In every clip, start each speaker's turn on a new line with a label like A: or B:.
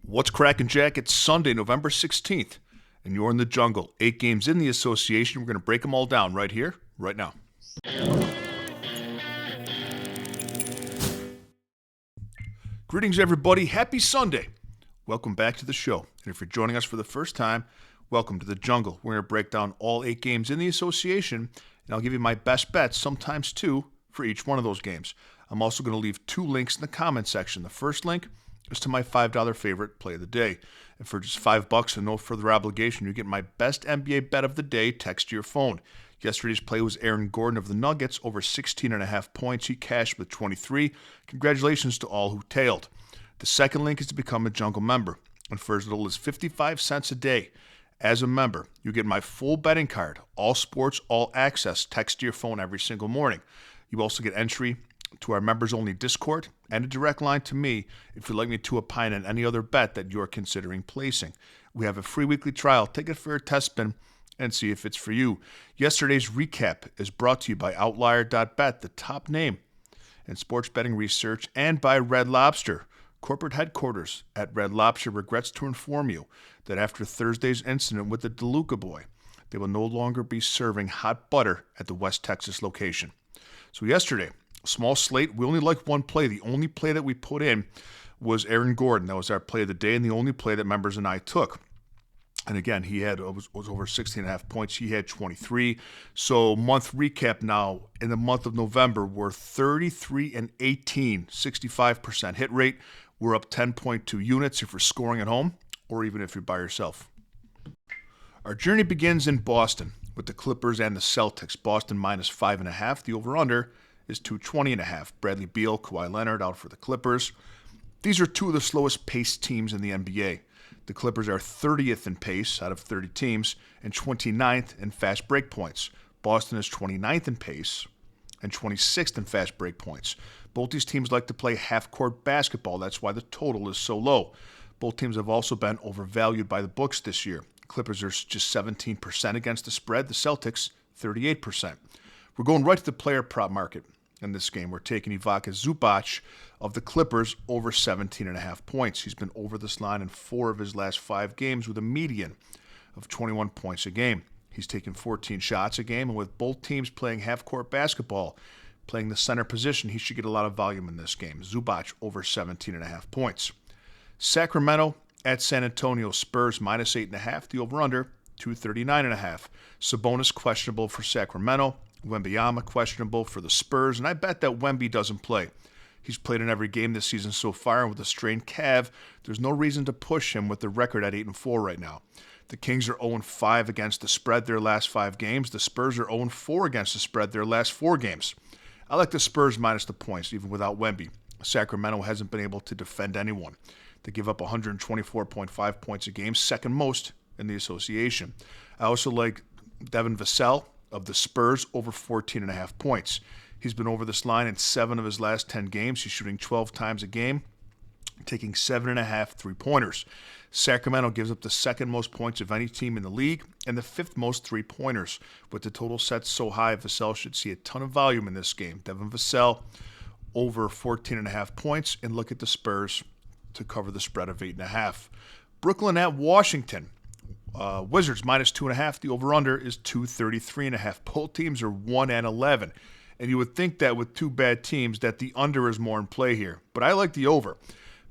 A: What's cracking, Jack? It's Sunday, November 16th, and you're in the jungle. 8 games in the association. We're going to break them all down right here, right now. Greetings, everybody. Happy Sunday. Welcome back to the show. And if you're joining us for the first time, welcome to the jungle. We're going to break down all 8 games in the association, and I'll give you my best bets, sometimes 2, for each one of those games. I'm also going to leave 2 links in the comment section. The first link is to my $5 favorite play of the day. And for just $5 and no further obligation, you get my best NBA bet of the day text to your phone. Yesterday's play was Aaron Gordon of the Nuggets over 16.5 points. He cashed with 23. Congratulations to all who tailed. The second link is to become a jungle member. And for as little as 55 cents a day, as a member, you get my full betting card, all sports, all access, text to your phone every single morning. You also get entry to our members-only Discord and a direct line to me if you'd like me to opine on any other bet that you're considering placing. We have a free weekly trial. Take it for a test spin and see if it's for you. Yesterday's recap is brought to you by Outlier.bet, the top name in sports betting research, and by Red Lobster. Corporate headquarters at Red Lobster regrets to inform you that after Thursday's incident with the DeLuca boy, they will no longer be serving hot butter at the West Texas location. So yesterday, small slate. We only liked one play. The only play that we put in was Aaron Gordon. That was our play of the day and the only play that members and I took. And again, he was over 16.5 points. He had 23. So month recap now. In the month of November, we're 33 and 18, 65% hit rate. We're up 10.2 units if you're scoring at home or even if you're by yourself. Our journey begins in Boston with the Clippers and the Celtics. Boston minus 5.5. The over-under is 220.5. Bradley Beal, Kawhi Leonard out for the Clippers. These are 2 of the slowest paced teams in the NBA. The Clippers are 30th in pace out of 30 teams and 29th in fast break points. Boston is 29th in pace and 26th in fast break points. Both these teams like to play half-court basketball. That's why the total is so low. Both teams have also been overvalued by the books this year. Clippers are just 17% against the spread. The Celtics, 38%. We're going right to the player prop market in this game. We're taking Ivica Zubac of the Clippers over 17.5 points. He's been over this line in 4 of his last 5 games with a median of 21 points a game. He's taken 14 shots a game, and with both teams playing half-court basketball, playing the center position, he should get a lot of volume in this game. Zubac over 17.5 points. Sacramento at San Antonio. Spurs minus 8.5. The over-under, 239.5. Sabonis questionable for Sacramento. Wembanyama questionable for the Spurs, and I bet that Wemby doesn't play. He's played in every game this season so far, and with a strained calf, there's no reason to push him with the record at 8-4 right now. The Kings are 0-5 against the spread their last 5 games. The Spurs are 0-4 against the spread their last 4 games. I like the Spurs minus the points, even without Wemby. Sacramento hasn't been able to defend anyone. They give up 124.5 points a game, second most in the association. I also like Devin Vassell of the Spurs over 14.5 points. He's been over this line in 7 of his last 10 games. He's shooting 12 times a game, taking 7.5 3-pointers. Sacramento gives up the second most points of any team in the league and the 5th most 3-pointers. With the total set so high, Vassell should see a ton of volume in this game. Devin Vassell over 14.5 points, and look at the Spurs to cover the spread of 8.5. Brooklyn at Washington. Wizards minus 2.5. The over-under is 233.5. Both teams are 1-11. And you would think that with 2 bad teams that the under is more in play here. But I like the over.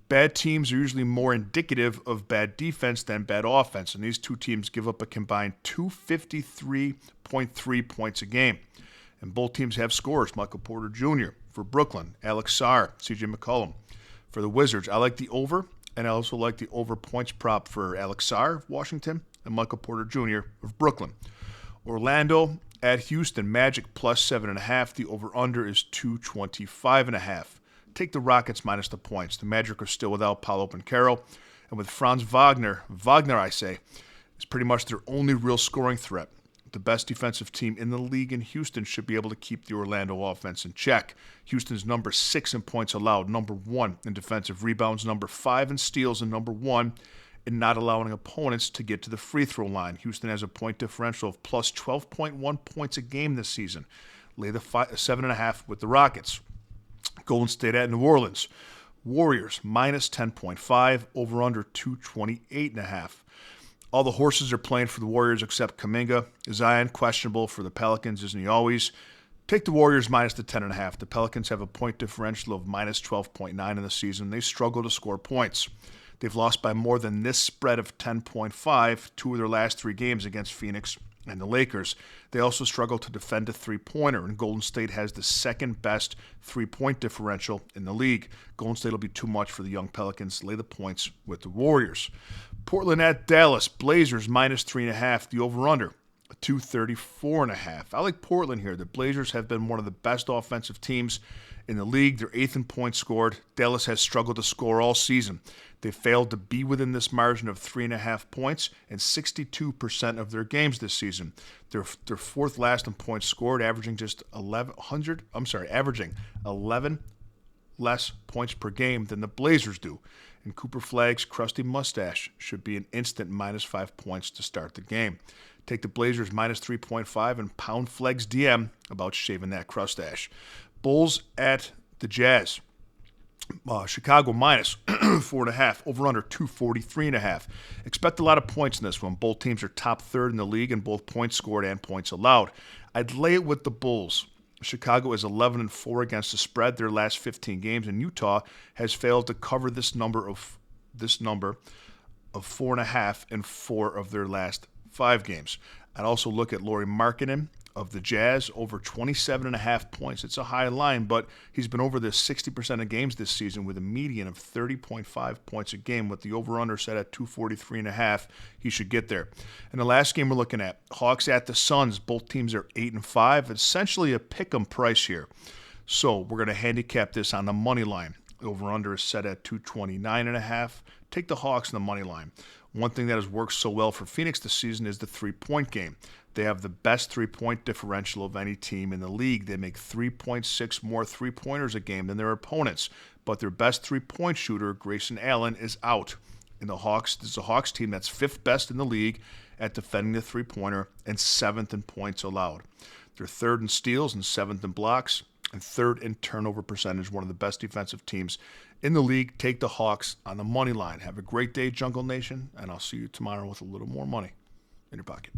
A: Bad teams are usually more indicative of bad defense than bad offense. And these 2 teams give up a combined 253.3 points a game. And both teams have scorers. Michael Porter Jr. for Brooklyn. Alex Sarr, CJ McCollum. For the Wizards, I like the over. And I also like the over points prop for Alex Sarr of Washington and Michael Porter Jr. of Brooklyn. Orlando at Houston, Magic plus 7.5. The over-under is 225.5. Take the Rockets minus the points. The Magic are still without Paolo Banchero. And with Franz Wagner, I say, is pretty much their only real scoring threat. The best defensive team in the league in Houston should be able to keep the Orlando offense in check. Houston's number 6 in points allowed, number 1 in defensive rebounds, number 5 in steals, and number 1 in not allowing opponents to get to the free throw line. Houston has a point differential of plus 12.1 points a game this season. Lay the 7.5 with the Rockets. Golden State at New Orleans. Warriors minus 10.5, over under 228.5. All the horses are playing for the Warriors except Kuminga. Zion questionable for the Pelicans, isn't he always? Take the Warriors minus the 10.5. The Pelicans have a point differential of minus 12.9 in the season. They struggle to score points. They've lost by more than this spread of 10.5 two of their last 3 games against Phoenix and the Lakers. They also struggle to defend a three-pointer, and Golden State has the second best three-point differential in the league. Golden State will be too much for the young Pelicans. Lay the points with the Warriors. Portland at Dallas. Blazers minus 3.5. The over-under 234.5. I like Portland here. The Blazers have been one of the best offensive teams in the league. They're 8th in points scored. Dallas has struggled to score all season. They failed to be within this margin of 3.5 points in 62% of their games this season. They're 4th last in points scored, averaging 11 less points per game than the Blazers do. And Cooper Flagg's crusty mustache should be an instant minus 5 points to start the game. Take the Blazers minus 3.5 and pound Flagg's DM about shaving that crustache. Bulls at the Jazz. Chicago minus 4.5, over under 243.5. Expect a lot of points in this one. Both teams are top 3rd in the league in both points scored and points allowed. I'd lay it with the Bulls. Chicago is 11-4 against the spread their last 15 games, and Utah has failed to cover this number of 4.5 in 4 of their last 5 games. I'd also look at Lauri Markkanen of the Jazz, over 27.5 points. It's a high line, but he's been over this 60% of games this season with a median of 30.5 points a game. With the over-under set at 243.5, he should get there. And the last game we're looking at, Hawks at the Suns. Both teams are 8-5. Essentially a pick-em price here. So we're going to handicap this on the money line. The over-under is set at 229.5. Take the Hawks on the money line. One thing that has worked so well for Phoenix this season is the three-point game. They have the best three-point differential of any team in the league. They make 3.6 more three-pointers a game than their opponents. But their best three-point shooter, Grayson Allen, is out. And this is a Hawks team that's 5th best in the league at defending the three-pointer and 7th in points allowed. They're 3rd in steals and 7th in blocks and 3rd in turnover percentage, one of the best defensive teams in the league. Take the Hawks on the money line. Have a great day, Jungle Nation, and I'll see you tomorrow with a little more money in your pocket.